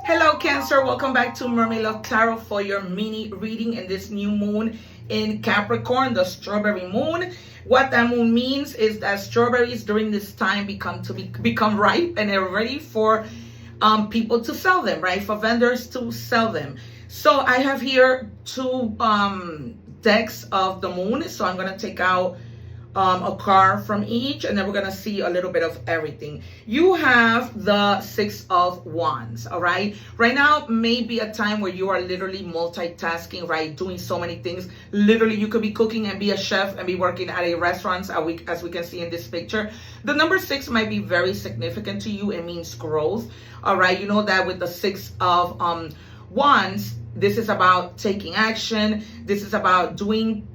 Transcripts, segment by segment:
Hello Cancer, welcome back to Mermaid Love Tarot for your mini reading in this new moon in Capricorn, the strawberry moon. What that moon means is that strawberries during this time become ripe and they're ready for people to sell them, right? For vendors to sell them. So I have here two decks of the moon. So I'm going to take out a card from each, and then we're gonna see a little bit of everything. You have the Six of Wands. All right, right now may be a time where you are literally multitasking, right? Doing so many things. Literally, you could be cooking and be a chef and be working at a restaurant, as we can see in this picture. The number 6 might be very significant to you. It means growth. All right, you know that with the Six of Wands, this is about taking action. This is about doing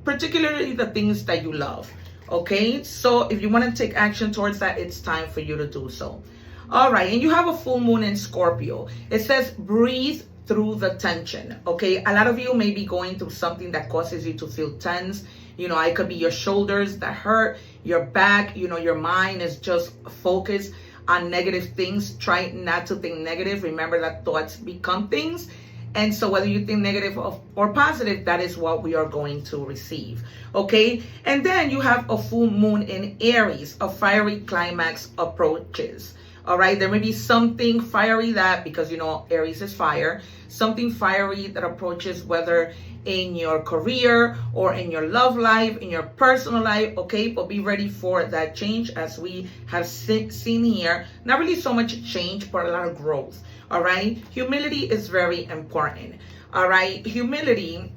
particularly the things that you love. Okay, so if you want to take action towards that, it's time for you to do so. All right, and you have a full moon in Scorpio. It says breathe through the tension. Okay, a lot of you may be going through something that causes you to feel tense. You know, it could be your shoulders that hurt, your back, you know, your mind is just focused on negative things. Try not to think negative. Remember that thoughts become things. And so whether you think negative or positive, that is what we are going to receive. Okay. And then you have a full moon in Aries. A fiery climax approaches. All right. There may be something fiery that, because you know Aries is fire, something fiery that approaches, whether in your career or in your love life, in your personal life. Okay, but be ready for that change, as we have seen here. Not really so much change, but a lot of growth. All right, humility is very important. All right, humility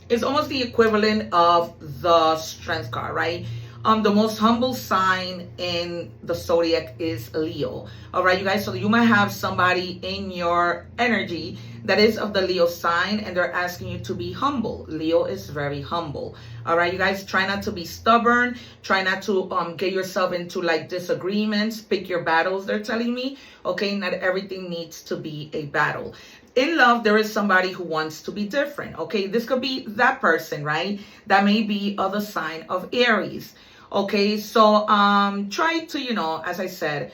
is almost the equivalent of the strength card, right? The most humble sign in the zodiac is Leo. All right, you guys. So you might have somebody in your energy that is of the Leo sign, and they're asking you to be humble. Leo is very humble. All right, you guys. Try not to be stubborn. Try not to get yourself into like disagreements. Pick your battles, they're telling me. Okay, not everything needs to be a battle. In love, there is somebody who wants to be different. Okay, this could be that person, right? That may be of the sign of Aries. Okay, so try to, you know, as I said,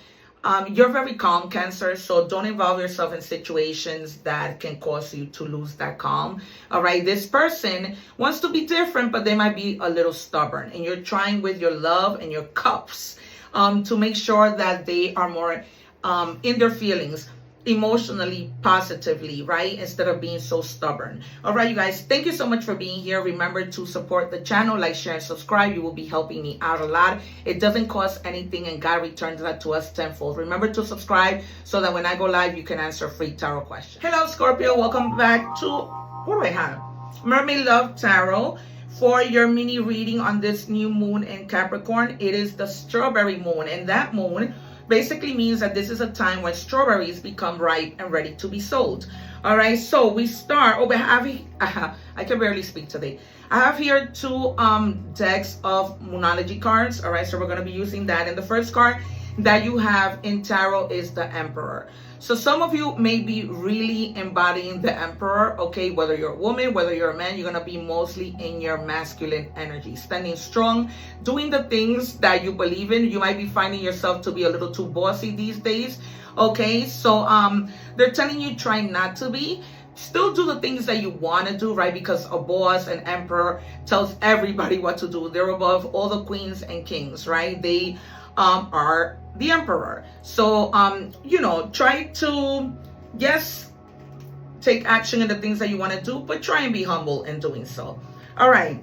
you're very calm, Cancer, so don't involve yourself in situations that can cause you to lose that calm. All right, this person wants to be different, but they might be a little stubborn, and you're trying with your love and your cups to make sure that they are more in their feelings, emotionally, positively, right? Instead of being so stubborn. All right, you guys, thank you so much for being here. Remember to support the channel, like, share, and subscribe. You will be helping me out a lot. It doesn't cost anything, and God returns that to us tenfold. Remember to subscribe so that when I go live, you can answer free tarot questions. Hello, Scorpio. Welcome back to, what do I have? Mermaid Love Tarot for your mini reading on this new moon in Capricorn. It is the strawberry moon, and that moon basically means that this is a time when strawberries become ripe and ready to be sold. All right, so we start. I can barely speak today. I have here two decks of moonology cards. All right, so we're going to be using that. And the first card that you have in tarot is the Emperor. So some of you may be really embodying the Emperor, okay? Whether you're a woman, whether you're a man, you're gonna be mostly in your masculine energy, standing strong, doing the things that you believe in. You might be finding yourself to be a little too bossy these days, okay? So they're telling you try not to be. Still do the things that you want to do, right? Because a boss, an emperor, tells everybody what to do. They're above all the queens and kings, right? They are the emperor. So you know, try to, yes, take action in the things that you want to do, but try and be humble in doing so. All right,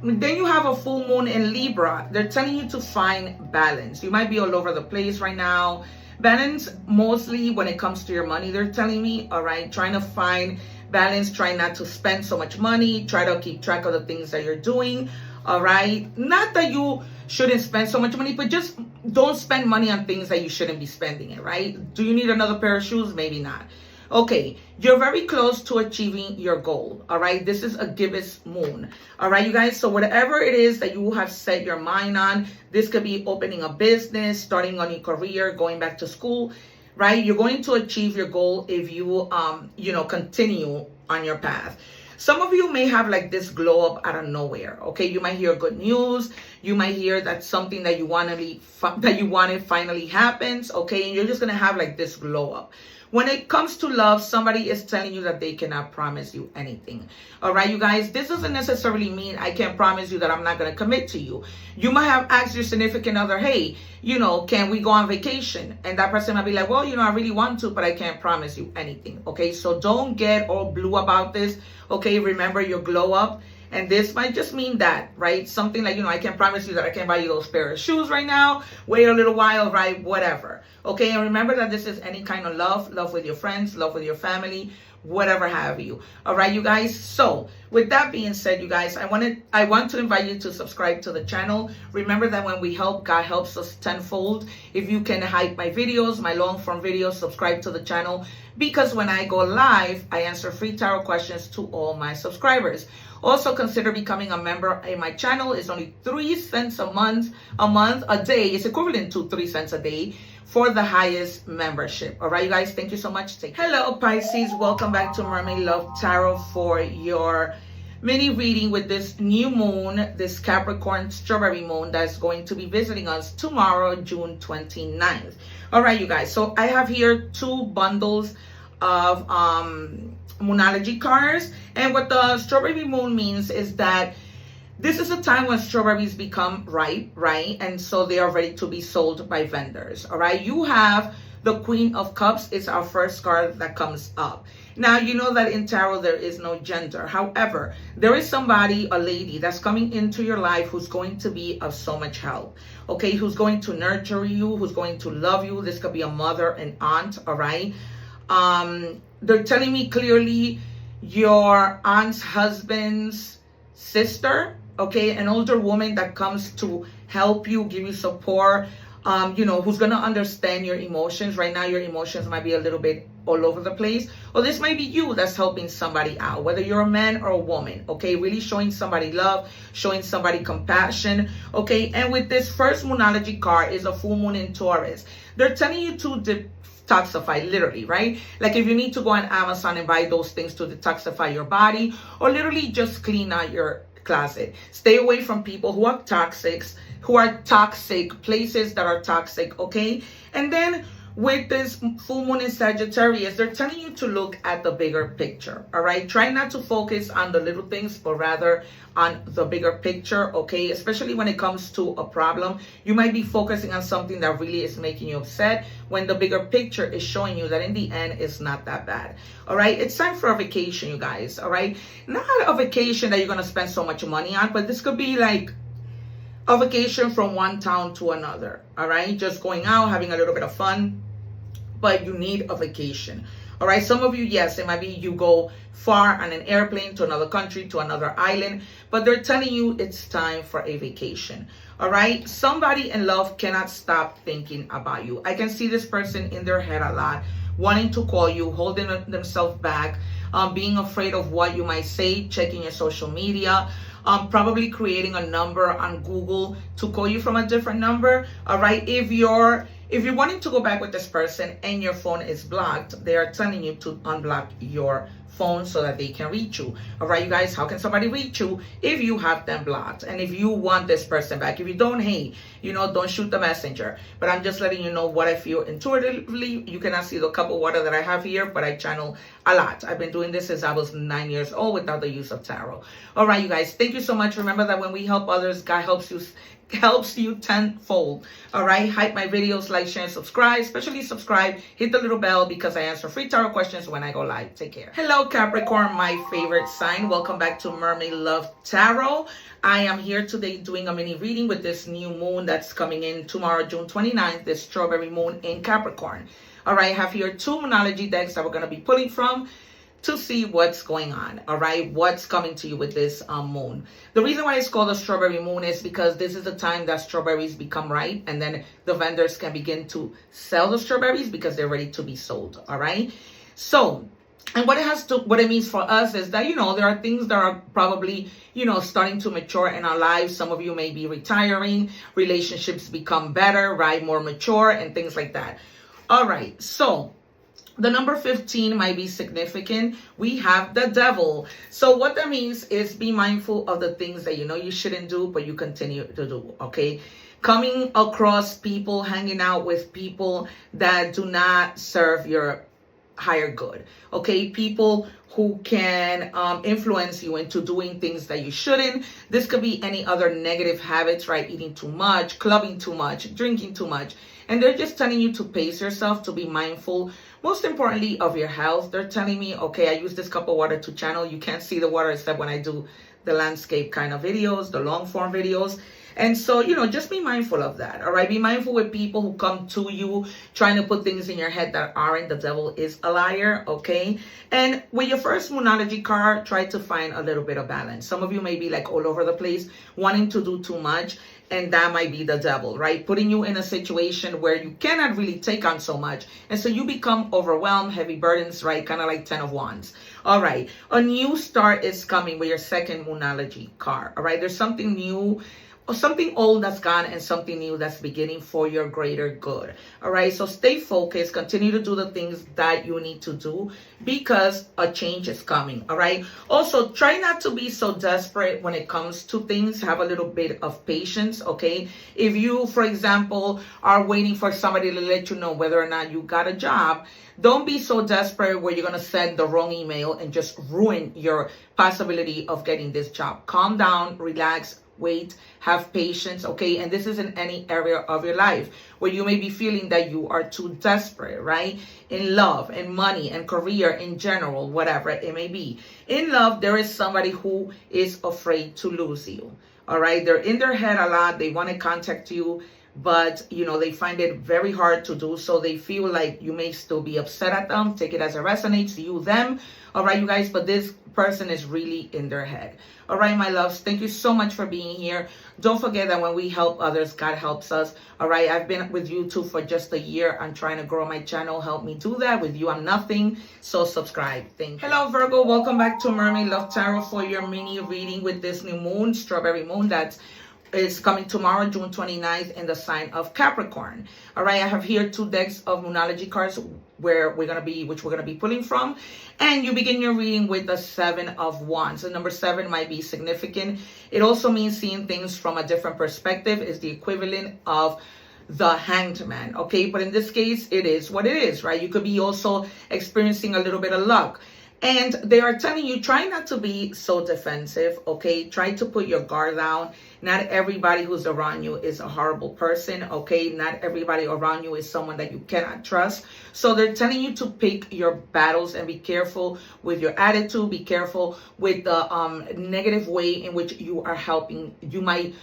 then you have a full moon in Libra. They're telling you to find balance. You might be all over the place right now. Balance mostly when it comes to your money, they're telling me. All right, trying to find balance. Try not to spend so much money. Try to keep track of the things that you're doing. All right, not that you shouldn't spend so much money, but just don't spend money on things that you shouldn't be spending it, right? Do you need another pair of shoes? Maybe not. Okay, you're very close to achieving your goal. All right, this is a gibbous moon. All right, you guys, so whatever it is that you have set your mind on, this could be opening a business, starting a new career, going back to school, right? You're going to achieve your goal if you you know, continue on your path. Some of you may have like this glow up out of nowhere. Okay, you might hear good news. You might hear that something that you wanted finally happens. Okay, and you're just gonna have like this glow up. When it comes to love, somebody is telling you that they cannot promise you anything. All right, you guys, this doesn't necessarily mean I can't promise you that I'm not going to commit to you. You might have asked your significant other, hey, can we go on vacation? And that person might be like, well, I really want to, but I can't promise you anything. Okay, so don't get all blue about this. Okay, remember your glow up. And this might just mean that, right? Something like, I can't promise you that I can buy you those pair of shoes right now. Wait a little while, right? Whatever. Okay, and remember that this is any kind of love with your friends, love with your family, whatever have you. All right, you guys. So with that being said, you guys, I want to invite you to subscribe to the channel. Remember that when we help, God helps us tenfold. If you can hype my videos, my long form videos, subscribe to the channel, because when I go live, I answer free tarot questions to all my subscribers. Also consider becoming a member in my channel. It's only 3 cents a day. It's equivalent to 3 cents a day for the highest membership. All right, you guys, thank you so much. Hello, Pisces. Welcome back to Mermaid Love Tarot for your mini reading with this new moon, this Capricorn strawberry moon that's going to be visiting us tomorrow, June 29th. All right, you guys. So I have here 2 bundles of moonology cards, and what the strawberry moon means is that this is a time when strawberries become ripe, right? And so they are ready to be sold by vendors. All right, you have the Queen of Cups. It's our first card that comes up. Now, you know that in tarot there is no gender. However, there is somebody, a lady, that's coming into your life who's going to be of so much help. Okay, who's going to nurture you, who's going to love you. This could be a mother, an aunt. All right. They're telling me clearly your aunt's husband's sister, okay, an older woman that comes to help you, give you support, who's going to understand your emotions. Right now, your emotions might be a little bit all over the place. Or this might be you that's helping somebody out, whether you're a man or a woman, okay, really showing somebody love, showing somebody compassion, okay. And with this first moonology card is a full moon in Taurus. They're telling you to detoxify, literally, right? Like if you need to go on Amazon and buy those things to detoxify your body, or literally just clean out your closet. Stay away from people who are toxic, places that are toxic, okay? And then with this full moon in Sagittarius, they're telling you to look at the bigger picture, all right? Try not to focus on the little things, but rather on the bigger picture, okay? Especially when it comes to a problem. You might be focusing on something that really is making you upset, when the bigger picture is showing you that in the end, it's not that bad, all right? It's time for a vacation, you guys, all right? Not a vacation that you're going to spend so much money on, but this could be like a vacation from one town to another, all right? Just going out, having a little bit of fun, but you need a vacation, all right? Some of you, yes, it might be you go far on an airplane to another country, to another island, but they're telling you it's time for a vacation, all right? Somebody in love cannot stop thinking about you. I can see this person in their head a lot, wanting to call you, holding themselves back, being afraid of what you might say, checking your social media, probably creating a number on Google to call you from a different number, all right? If you're wanting to go back with this person and your phone is blocked, they are telling you to unblock your phone so that they can reach you. All right, you guys, how can somebody reach you if you have them blocked? And if you want this person back, if you don't, hey, don't shoot the messenger. But I'm just letting you know what I feel intuitively. You cannot see the cup of water that I have here, but I channel a lot. I've been doing this since I was 9 years old without the use of tarot. All right, you guys, thank you so much. Remember that when we help others, God helps you tenfold. All right, hype my videos, like, share, and subscribe. Especially subscribe, hit the little bell, because I answer free tarot questions when I go live. Take care. Hello, Capricorn, my favorite sign. Welcome back to Mermaid Love Tarot. I am here today doing a mini reading with this new moon that's coming in tomorrow, June 29th, this strawberry moon in Capricorn. All right, I have here 2 moonology decks that we're going to be pulling from to see what's going on, all right? What's coming to you with this moon. The reason why it's called a strawberry moon is because this is the time that strawberries become ripe, and then the vendors can begin to sell the strawberries because they're ready to be sold, all right? So, and what it means for us is that, there are things that are probably, starting to mature in our lives. Some of you may be retiring, relationships become better, right? More mature and things like that. All right, so The number 15 might be significant. We have the devil. So what that means is be mindful of the things that you know you shouldn't do, but you continue to do, okay? Coming across people, hanging out with people that do not serve your higher good, okay? People who can influence you into doing things that you shouldn't. This could be any other negative habits, right? Eating too much, clubbing too much, drinking too much. And they're just telling you to pace yourself, to be mindful, most importantly, of your health. They're telling me, okay, I use this cup of water to channel. You can't see the water except when I do the landscape kind of videos, the long form videos. And so, just be mindful of that, all right? Be mindful with people who come to you trying to put things in your head that aren't. The devil is a liar, okay? And with your first Moonology card, try to find a little bit of balance. Some of you may be like all over the place, wanting to do too much, and that might be the devil, right? Putting you in a situation where you cannot really take on so much. And so you become overwhelmed, heavy burdens, right? Kind of like 10 of Wands. All right. A new start is coming with your second Moonology card, all right? There's something new, or something old that's gone, and something new that's beginning for your greater good. All right, so stay focused, continue to do the things that you need to do, because a change is coming. All right, also try not to be so desperate when it comes to things. Have a little bit of patience, okay? If you, for example, are waiting for somebody to let you know whether or not you got a job, don't be so desperate where you're going to send the wrong email and just ruin your possibility of getting this job. Calm down, relax, wait, have patience, okay? And this is in any area of your life where you may be feeling that you are too desperate, right? In love and money and career in general, whatever it may be. In love, there is somebody who is afraid to lose you, all right? They're in their head a lot. They want to contact you, but they find it very hard to do so. They feel like you may still be upset at them. Take it as it resonates, you, them. All right, you guys, but this person is really in their head. All right, my loves, thank you so much for being here. Don't forget that when we help others, God helps us. All right, I've been with YouTube for just a year. I'm trying to grow my channel. Help me do that. With you, I'm nothing. So subscribe. Thank you. Hello, Virgo. Welcome back to Mermaid Love Tarot for your mini reading with this new moon, strawberry moon, that's is coming tomorrow, June 29th, in the sign of Capricorn. All right, I have here 2 decks of Moonology cards which we're gonna be pulling from, and you begin your reading with the 7 of Wands. The number 7 might be significant. It also means seeing things from a different perspective. Is the equivalent of the Hanged Man, okay? But in this case, it is what it is, right? You could be also experiencing a little bit of luck. And they are telling you, try not to be so defensive, okay? Try to put your guard down. Not everybody who's around you is a horrible person, okay? Not everybody around you is someone that you cannot trust. So they're telling you to pick your battles and be careful with your attitude. Be careful with the negative way in which you are helping. You might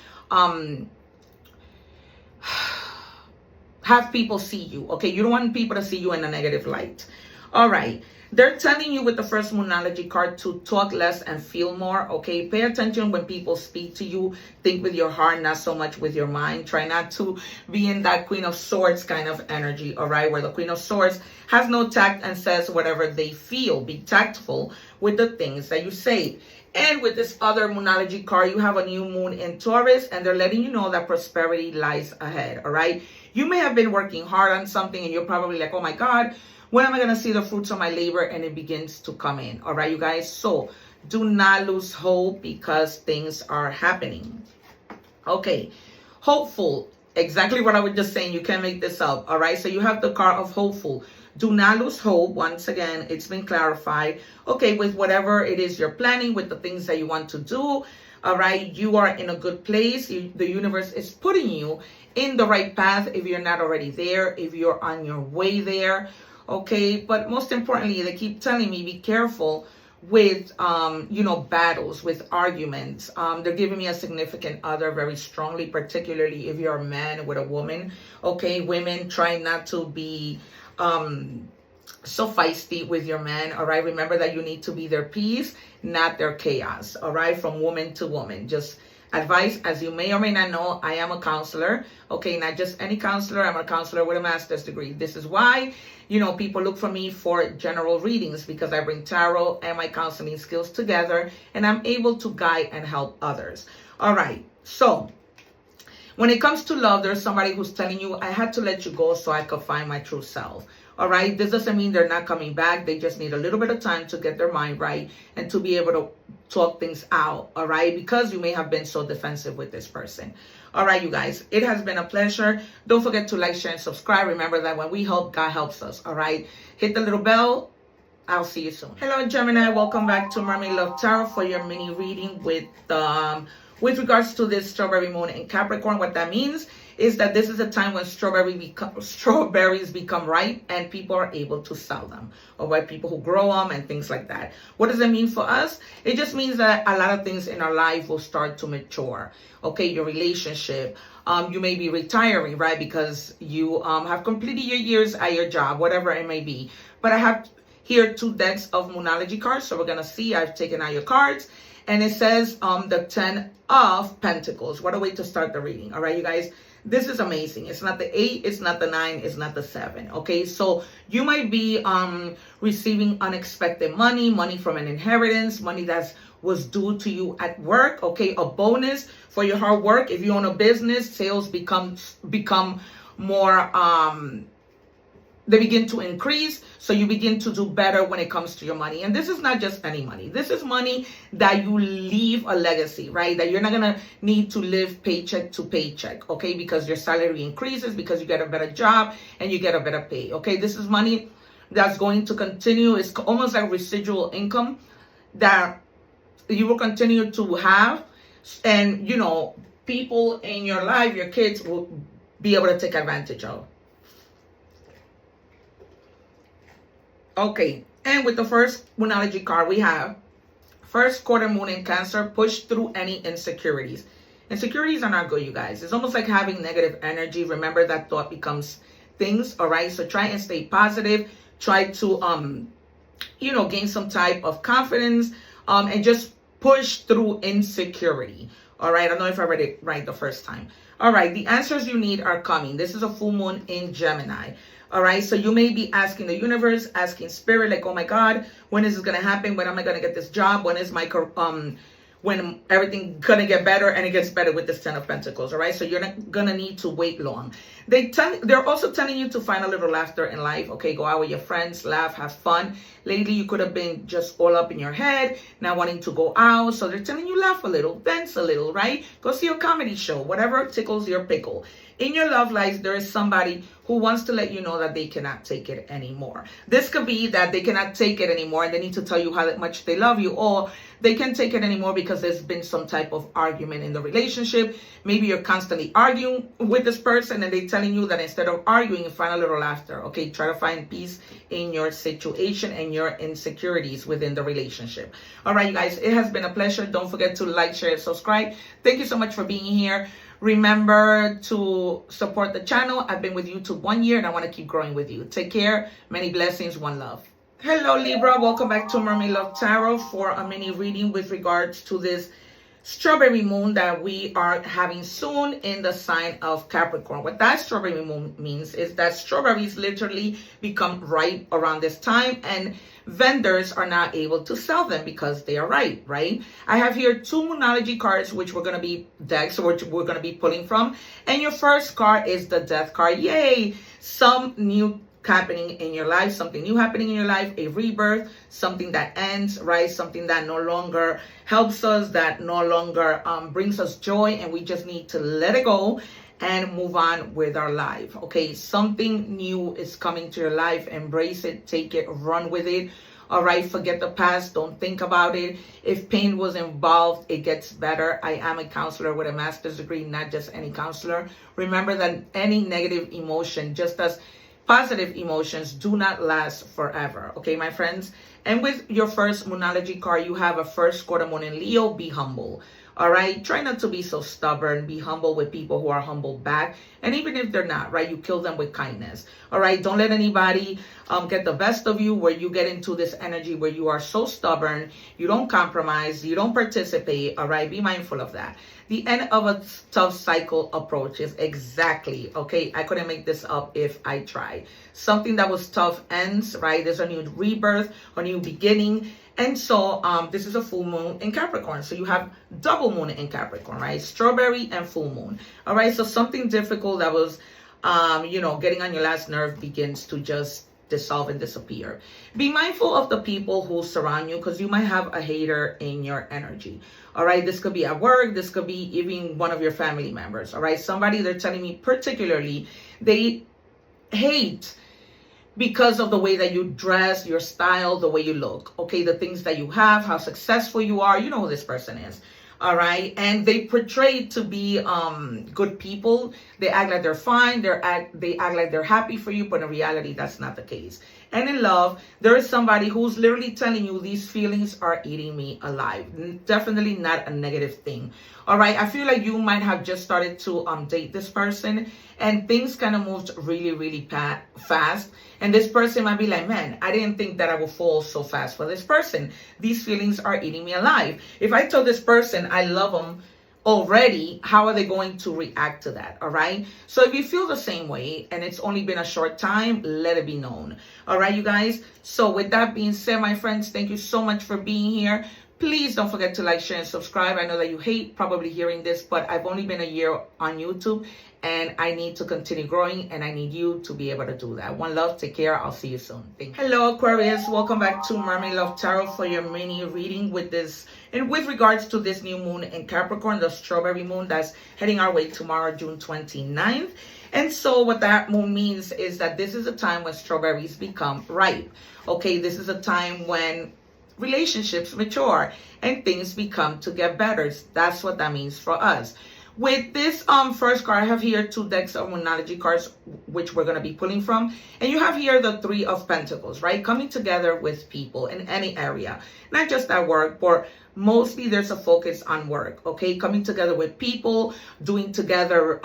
have people see you, okay? You don't want people to see you in a negative light. All right. They're telling you with the first Moonology card to talk less and feel more, okay? Pay attention when people speak to you. Think with your heart, not so much with your mind. Try not to be in that Queen of Swords kind of energy, all right? Where the Queen of Swords has no tact and says whatever they feel. Be tactful with the things that you say. And with this other Moonology card, you have a new moon in Taurus, and they're letting you know that prosperity lies ahead, all right? You may have been working hard on something, and you're probably like, oh my God, when am I going to see the fruits of my labor? And it begins to come in. All right, you guys. So do not lose hope, because things are happening. Okay. Hopeful. Exactly what I was just saying. You can't make this up. All right. So you have the card of hopeful. Do not lose hope. Once again, it's been clarified. Okay. With whatever it is you're planning, with the things that you want to do. All right. You are in a good place. The universe is putting you in the right path. If you're not already there, if you're on your way there. Okay, but most importantly, they keep telling me be careful with battles, with arguments. They're giving me a significant other very strongly, particularly if you're a man with a woman. Okay, women, try not to be so feisty with your man. All right, remember that you need to be their peace, not their chaos. All right, from woman to woman. Just advice, as you may or may not know, I am a counselor. Okay, not just any counselor. I'm a counselor with a master's degree. This is why, people look for me for general readings, because I bring tarot and my counseling skills together, and I'm able to guide and help others. All right, so when it comes to love, there's somebody who's telling you, I had to let you go so I could find my true self. All right, this doesn't mean they're not coming back. They just need a little bit of time to get their mind right and to be able to talk things out. All right, because you may have been so defensive with this person. All right, you guys, it has been a pleasure. Don't forget to like, share, and subscribe. Remember that when we help, God helps us. All right, hit the little bell. I'll see you soon. Hello, Gemini. Welcome back to Mermaid Love Tarot for your mini reading with regards to this strawberry moon in Capricorn. What that means is that this is a time when strawberries become ripe and people are able to sell them, or by people who grow them and things like that. What does it mean for us? It just means that a lot of things in our life will start to mature. Okay, your relationship, you may be retiring, right? Because you have completed your years at your job, whatever it may be. But I have here 2 decks of Moonology cards. So we're going to see, I've taken out your cards. And it says the 10 of Pentacles. What a way to start the reading. All right, you guys. This is amazing. It's not the 8, it's not the 9, it's not the 7. Okay, so you might be receiving unexpected money from an inheritance, money that was due to you at work. Okay, a bonus for your hard work. If you own a business, sales become more they begin to increase, so you begin to do better when it comes to your money. And this is not just any money. This is money that you leave a legacy, right? That you're not going to need to live paycheck to paycheck, okay? Because your salary increases, because you get a better job and you get a better pay, okay? This is money that's going to continue. It's almost like residual income that you will continue to have. And, you know, people in your life, your kids, will be able to take advantage of. Okay, and with the first Moonology card, we have first quarter moon in Cancer, push through any insecurities. Insecurities are not good, you guys. It's almost like having negative energy. Remember that thought becomes things, all right? So try and stay positive. Try to, you know, gain some type of confidence and just push through insecurity, all right? I don't know if I read it right the first time. All right, the answers you need are coming. This is a full moon in Gemini. All right, so you may be asking the universe, asking spirit, like, oh my God, when is this gonna happen? When am I gonna get this job? When is my when everything gonna get better? And it gets better with this 10 of Pentacles. All right, so you're not gonna need to wait long. They're also telling you to find a little laughter in life. Okay, go out with your friends, laugh, have fun. Lately, you could have been just all up in your head, not wanting to go out. So they're telling you laugh a little, dance a little, right? Go see a comedy show, whatever tickles your pickle. In your love life, there is somebody who wants to let you know that they cannot take it anymore. This could be that they cannot take it anymore and they need to tell you how much they love you, or they can't take it anymore because there's been some type of argument in the relationship. Maybe you're constantly arguing with this person and they're telling you that instead of arguing, find a little laughter. Okay, try to find peace in your situation and your insecurities within the relationship. All right, you guys, it has been a pleasure. Don't forget to like, share, and subscribe. Thank you so much for being here. Remember to support the channel. I've been with YouTube 1 year and I want to keep growing with you. Take care. Many blessings. One love. Hello, Libra. Welcome back to Mermaid Love Tarot for a mini reading with regards to this strawberry moon that we are having soon in the sign of Capricorn. What that strawberry moon means is that strawberries literally become ripe around this time, and vendors are not able to sell them because they are ripe, right? I have here 2 Moonology cards, which we're going to be decks, which we're going to be pulling from. And your first card is the Death card. Yay! Some new happening in your life, something new happening in your life, a rebirth, something that ends, right? Something that no longer helps us, that no longer brings us joy, and we just need to let it go and move on with our life. Okay, something new is coming to your life. Embrace it, take it, run with it. All right, forget the past, don't think about it. If pain was involved, it gets better. I am a counselor with a master's degree, not just any counselor. Remember that any negative emotion, just as positive emotions, do not last forever. Okay, my friends? And with your first Moonology card, you have a first quarter moon in Leo. Be humble. All right, try not to be so stubborn. Be humble with people who are humble back. And even if they're not, right, you kill them with kindness. All right, don't let anybody get the best of you, where you get into this energy where you are so stubborn, you don't compromise, you don't participate. All right, be mindful of that. The end of a tough cycle approaches. Exactly. Okay, I couldn't make this up if I tried. Something that was tough ends, right? There's a new rebirth, a new beginning. And so this is a full moon in Capricorn. So you have double moon in Capricorn, right? Strawberry and full moon. All right, so something difficult that was, you know, getting on your last nerve begins to just dissolve and disappear. Be mindful of the people who surround you, because you might have a hater in your energy. All right, this could be at work, this could be even one of your family members. All right, somebody, they're telling me particularly they hate because of the way that you dress, your style, the way you look, okay, the things that you have, how successful you are. You know who this person is. All right, and they portray to be good people. They act like they're fine. They act like they're happy for you, but in reality, that's not the case. And in love, there is somebody who's literally telling you these feelings are eating me alive. Definitely not a negative thing. All right, I feel like you might have just started to date this person, and things kind of moved really, really fast. And this person might be like, man, I didn't think that I would fall so fast for this person. These feelings are eating me alive. If I tell this person I love them already, how are they going to react to that? All right. So if you feel the same way and it's only been a short time, let it be known. All right, you guys. So with that being said, my friends, thank you so much for being here. Please don't forget to like, share, and subscribe. I know that you hate probably hearing this, but I've only been a year on YouTube, and I need to continue growing, and I need you to be able to do that. One love. Take care. I'll see you soon. Thank you. Hello, Aquarius. Welcome back to Mermaid Love Tarot for your mini reading with this, and with regards to this new moon in Capricorn, the strawberry moon that's heading our way tomorrow, June 29th. And so what that moon means is that this is a time when strawberries become ripe. Okay, this is a time when relationships mature and things become to get better. That's what that means for us. With this first card, I have here 2 decks of Moonology cards, which we're going to be pulling from. And you have here the 3 of Pentacles, right? Coming together with people in any area, not just at work, but mostly there's a focus on work, okay? Coming together with people, doing together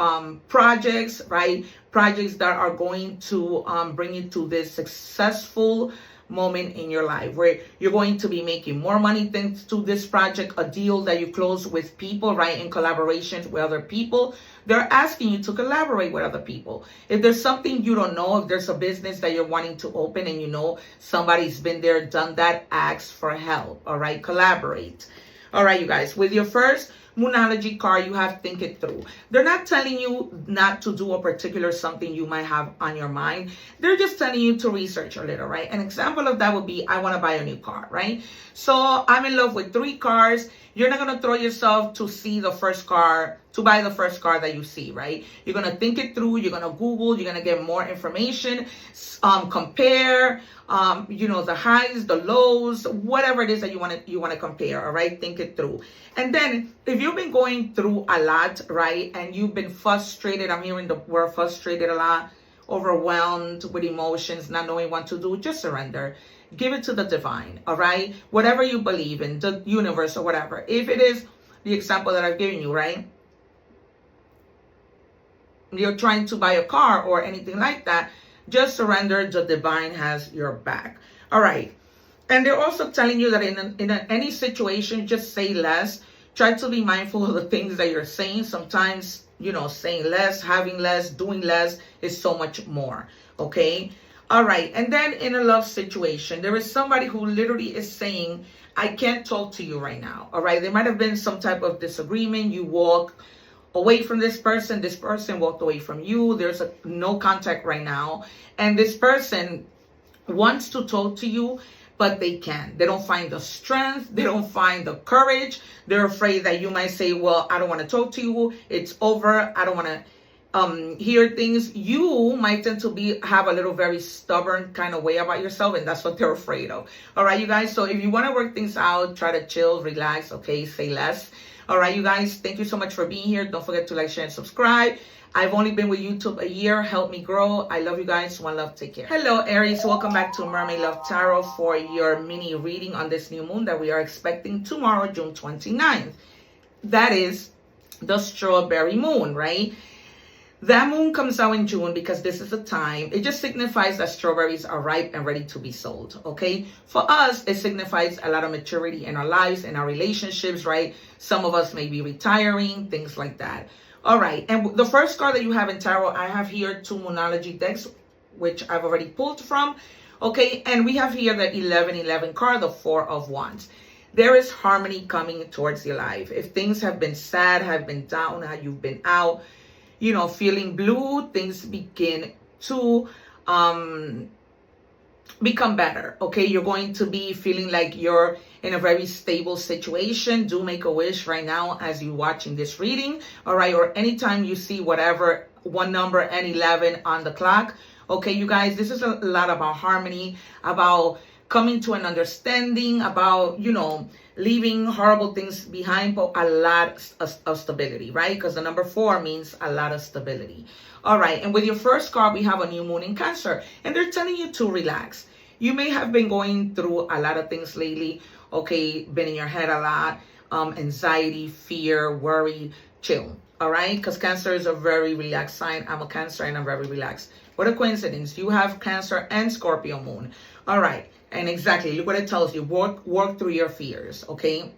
projects, right? Projects that are going to bring you to this successful moment in your life where you're going to be making more money thanks to this project, a deal that you close with people, right, in collaborations with other people. They're asking you to collaborate with other people. If there's something you don't know, if there's a business that you're wanting to open and you know somebody's been there, done that, ask for help. All right, collaborate. All right, you guys, with your first Moonology card, you have think it through. They're not telling you not to do a particular something you might have on your mind. They're just telling you to research a little, right? An example of that would be, I want to buy a new car, right? So I'm in love with 3 cars. You're not going to throw yourself to see the first car, to buy the first car that you see, right? You're going to think it through. You're going to Google. You're going to get more information, compare, you know, the highs, the lows, whatever it is that you want to compare. All right. Think it through. And then if you've been going through a lot, right, and you've been frustrated, I'm hearing the word frustrated a lot, overwhelmed with emotions, not knowing what to do, just surrender. Give it to the divine, all right? Whatever you believe in, the universe or whatever. If it is the example that I've given you, right? You're trying to buy a car or anything like that, just surrender. The divine has your back. All right. And they're also telling you that in any situation, just say less. Try to be mindful of the things that you're saying. Sometimes, you know, saying less, having less, doing less is so much more. Okay. All right. And then in a love situation, there is somebody who literally is saying, I can't talk to you right now. All right. There might have been some type of disagreement. You walk away from this person walked away from you. There's no contact right now. And this person wants to talk to you, but they can't. They don't find the strength. They don't find the courage. They're afraid that you might say, well, I don't want to talk to you. It's over. I don't want to hear things. You might tend to have a little very stubborn kind of way about yourself, and that's what they're afraid of. All right, you guys. So if you want to work things out, try to chill, relax, okay, say less. All right, you guys, thank you so much for being here. Don't forget to like, share, and subscribe. I've only been with YouTube a year. Help me grow. I love you guys. One love. Take care. Hello, Aries. Welcome back to Mermaid Love Tarot for your mini reading on this new moon that we are expecting tomorrow, June 29th. That is the strawberry moon, right? That moon comes out in June because this is a time. It just signifies that strawberries are ripe and ready to be sold, okay? For us, it signifies a lot of maturity in our lives, in our relationships, right? Some of us may be retiring, things like that. All right, and the first card that you have in tarot, I have here 2 Moonology decks, which I've already pulled from, okay? And we have here the 1111 card, the 4 of Wands. There is harmony coming towards your life. If things have been sad, have been down, you've been out, you know, feeling blue, things begin to become better. Okay, you're going to be feeling like you're in a very stable situation. Do make a wish right now as you're watching this reading. All right, or anytime you see whatever one number and 11 on the clock. Okay, you guys, this is a lot about harmony, about coming to an understanding, about, you know, leaving horrible things behind, but a lot of stability, right? Because the number 4 means a lot of stability. All right, and with your first card, we have a new moon in Cancer, and they're telling you to relax. You may have been going through a lot of things lately, okay, been in your head a lot, anxiety, fear, worry. Chill, all right? Because Cancer is a very relaxed sign. I'm a Cancer and I'm very relaxed. What a coincidence. You have Cancer and Scorpio moon. All right, and exactly, look what it tells you. Work through your fears, okay?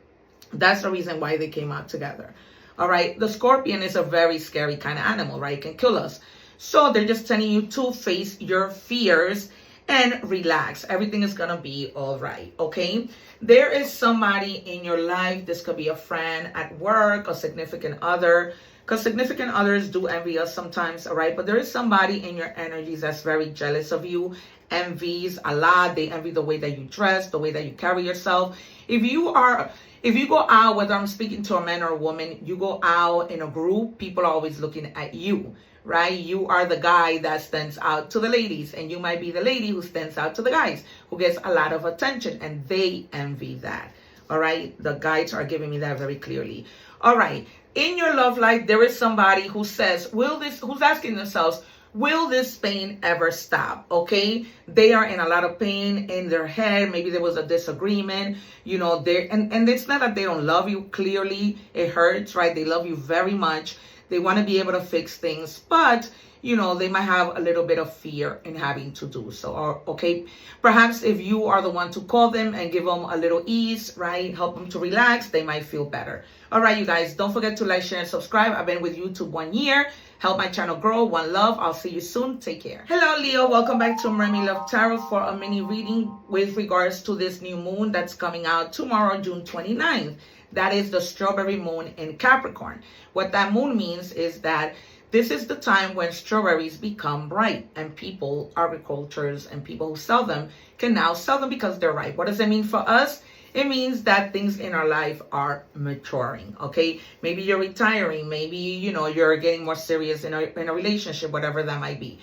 That's the reason why they came out together. All right, the scorpion is a very scary kind of animal, right? It can kill us. So they're just telling you to face your fears and relax. Everything is going to be all right, okay? There is somebody in your life. This could be a friend at work, a significant other, because significant others do envy us sometimes, all right? But there is somebody in your energies that's very jealous of you, envies a lot. They envy the way that you dress, the way that you carry yourself. If you go out, whether I'm speaking to a man or a woman, you go out in a group, people are always looking at you, right? You are the guy that stands out to the ladies, and you might be the lady who stands out to the guys, who gets a lot of attention, and they envy that, all right? The guides are giving me that very clearly. All right, in your love life, there is somebody who says, who's asking themselves, will this pain ever stop? Okay, they are in a lot of pain in their head. Maybe there was a disagreement, you know, and it's not that they don't love you. Clearly it hurts, right? They love you very much. They want to be able to fix things, but you know, they might have a little bit of fear in having to do so. Or, okay, perhaps if you are the one to call them and give them a little ease, right, help them to relax, they might feel better. All right, you guys, don't forget to like, share, and subscribe. I've been with YouTube 1 year. Help my channel grow. One love. I'll see you soon. Take care. Hello, Leo. Welcome back to Mermaid Love Tarot for a mini reading with regards to this new moon that's coming out tomorrow, June 29th. That is the strawberry moon in Capricorn. What that moon means is that this is the time when strawberries become ripe, and people, agricultures, and people who sell them can now sell them because they're ripe. What does it mean for us? It means that things in our life are maturing, okay? Maybe you're retiring. Maybe, you know, you're getting more serious in a relationship, whatever that might be.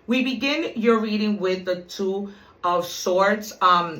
We begin your reading with the Two of Swords.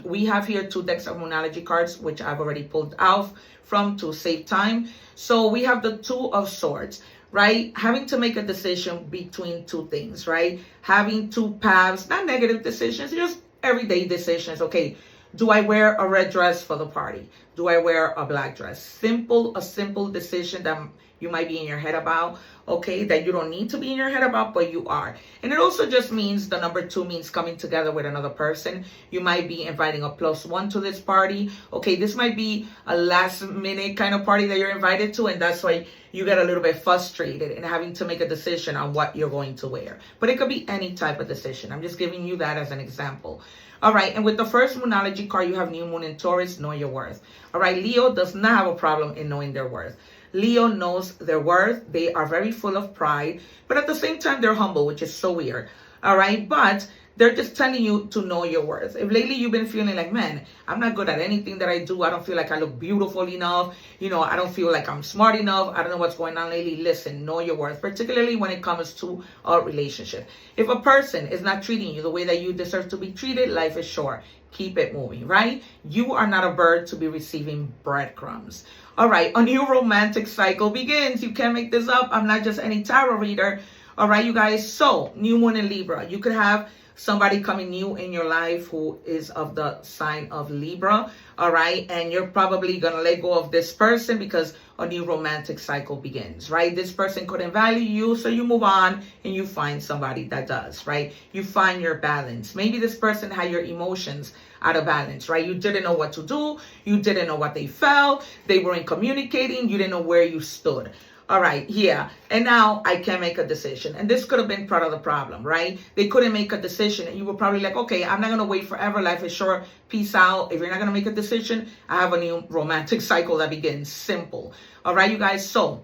We have here 2 decks of Moonology cards, which I've already pulled out from to save time. So we have the 2 of Swords, right? Having to make a decision between 2 things, right? Having 2 paths, not negative decisions, just everyday decisions. Okay, do I wear a red dress for the party? Do I wear a black dress? A simple decision that you might be in your head about, okay, that you don't need to be in your head about, but you are. And it also just means the number 2 means coming together with another person. You might be inviting a +1 to this party. Okay, this might be a last minute kind of party that you're invited to, and that's why you get a little bit frustrated and having to make a decision on what you're going to wear. But it could be any type of decision. I'm just giving you that as an example. All right, and with the first Moonology card, you have New Moon in Taurus, know your worth. All right, Leo does not have a problem in knowing their worth. Leo knows their worth. They are very full of pride, but at the same time, they're humble, which is so weird. All right, but they're just telling you to know your worth. If lately you've been feeling like, man, I'm not good at anything that I do. I don't feel like I look beautiful enough. You know, I don't feel like I'm smart enough. I don't know what's going on lately. Listen, know your worth, particularly when it comes to a relationship. If a person is not treating you the way that you deserve to be treated, life is short. Keep it moving, right? You are not a bird to be receiving breadcrumbs. All right, a new romantic cycle begins. You can't make this up. I'm not just any tarot reader. All right, you guys. So, new moon in Libra. You could have somebody coming new in your life who is of the sign of Libra. All right, and you're probably going to let go of this person because a new romantic cycle begins, right? This person couldn't value you, so you move on and you find somebody that does, right? You find your balance. Maybe this person had your emotions out of balance, right? You didn't know what to do. You didn't know what they felt. They weren't communicating. You didn't know where you stood. All right, yeah. And now I can make a decision. And this could have been part of the problem, right? They couldn't make a decision. And you were probably like, okay, I'm not going to wait forever. Life is short. Peace out. If you're not going to make a decision, I have a new romantic cycle that begins. Simple. All right, you guys. So,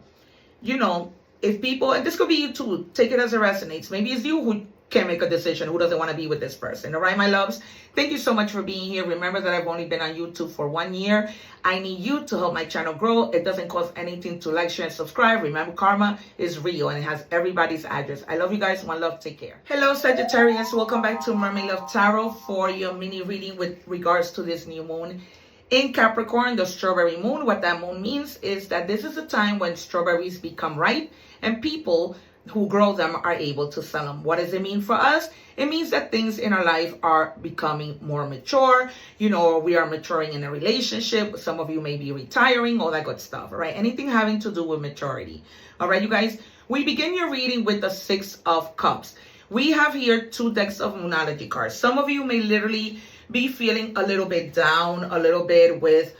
you know, if people, and this could be you too, take it as it resonates. Maybe it's you who can make a decision who doesn't want to be with this person. All right, my loves? Thank you so much for being here. Remember that I've only been on YouTube for 1 year. I need you to help my channel grow. It doesn't cost anything to like, share, and subscribe. Remember, karma is real and it has everybody's address. I love you guys. One love. Take care. Hello, Sagittarius. Welcome back to Mermaid Love Tarot for your mini reading with regards to this new moon in Capricorn, the strawberry moon. What that moon means is that this is a time when strawberries become ripe and people who grow them are able to sell them. What does it mean for us? It means that things in our life are becoming more mature. You know, we are maturing in a relationship. Some of you may be retiring, all that good stuff, all right? Anything having to do with maturity. All right, you guys, we begin your reading with the Six of Cups. We have here 2 decks of Moonology cards. Some of you may literally be feeling a little bit down, a little bit with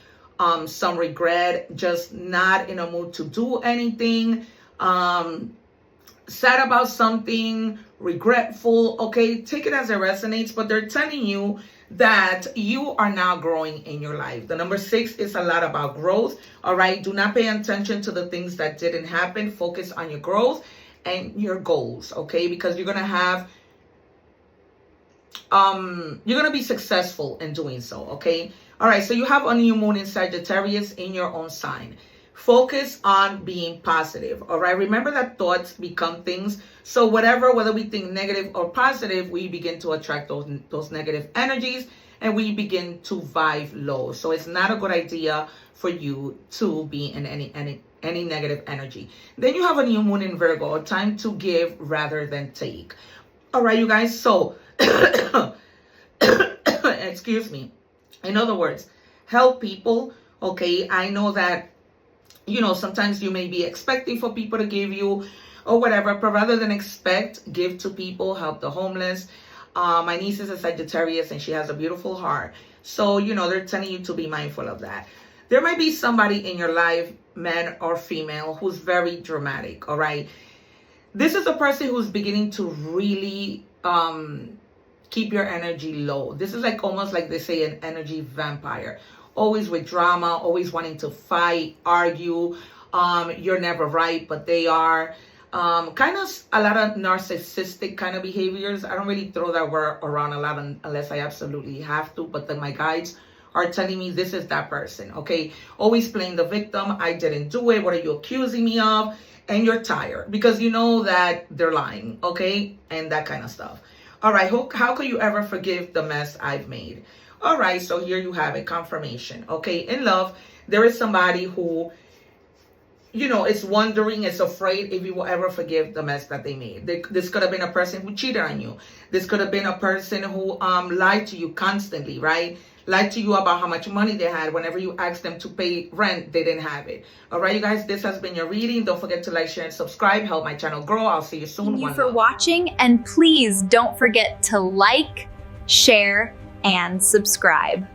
some regret, just not in a mood to do anything, sad about something, regretful. Okay, take it as it resonates, but they're telling you that you are now growing in your life. The number 6 is a lot about growth. All right, do not pay attention to the things that didn't happen. Focus on your growth and your goals, okay? Because you're gonna have you're gonna be successful in doing so, okay? All right, so you have a new moon in Sagittarius in your own sign. Focus on being positive, all right? Remember that thoughts become things. So whether we think negative or positive, we begin to attract those negative energies and we begin to vibe low. So it's not a good idea for you to be in any negative energy. Then you have a new moon in Virgo, a time to give rather than take. All right, you guys, so excuse me. In other words, help people, okay? I know that, you know, sometimes you may be expecting for people to give you or whatever, but rather than expect, give to people, help the homeless. My niece is a Sagittarius and she has a beautiful heart. So, you know, they're telling you to be mindful of that. There might be somebody in your life, man or female, who's very dramatic, all right? This is a person who's beginning to really keep your energy low. This is like almost like they say an energy vampire. Always with drama, always wanting to fight, argue. You're never right, but they are. Kind of a lot of narcissistic kind of behaviors. I don't really throw that word around a lot unless I absolutely have to, but then my guides are telling me this is that person, okay? Always playing the victim. I didn't do it. What are you accusing me of? And you're tired because you know that they're lying, okay? And that kind of stuff. All right, how could you ever forgive the mess I've made? All right, so here you have it, confirmation. Okay, in love, there is somebody who, you know, is wondering, is afraid if you will ever forgive the mess that they made. This could have been a person who cheated on you. This could have been a person who lied to you constantly, right? Lied to you about how much money they had. Whenever you asked them to pay rent, they didn't have it. All right, you guys, this has been your reading. Don't forget to like, share, and subscribe. Help my channel grow. I'll see you soon. Thank you for watching, and please don't forget to like, share, and subscribe.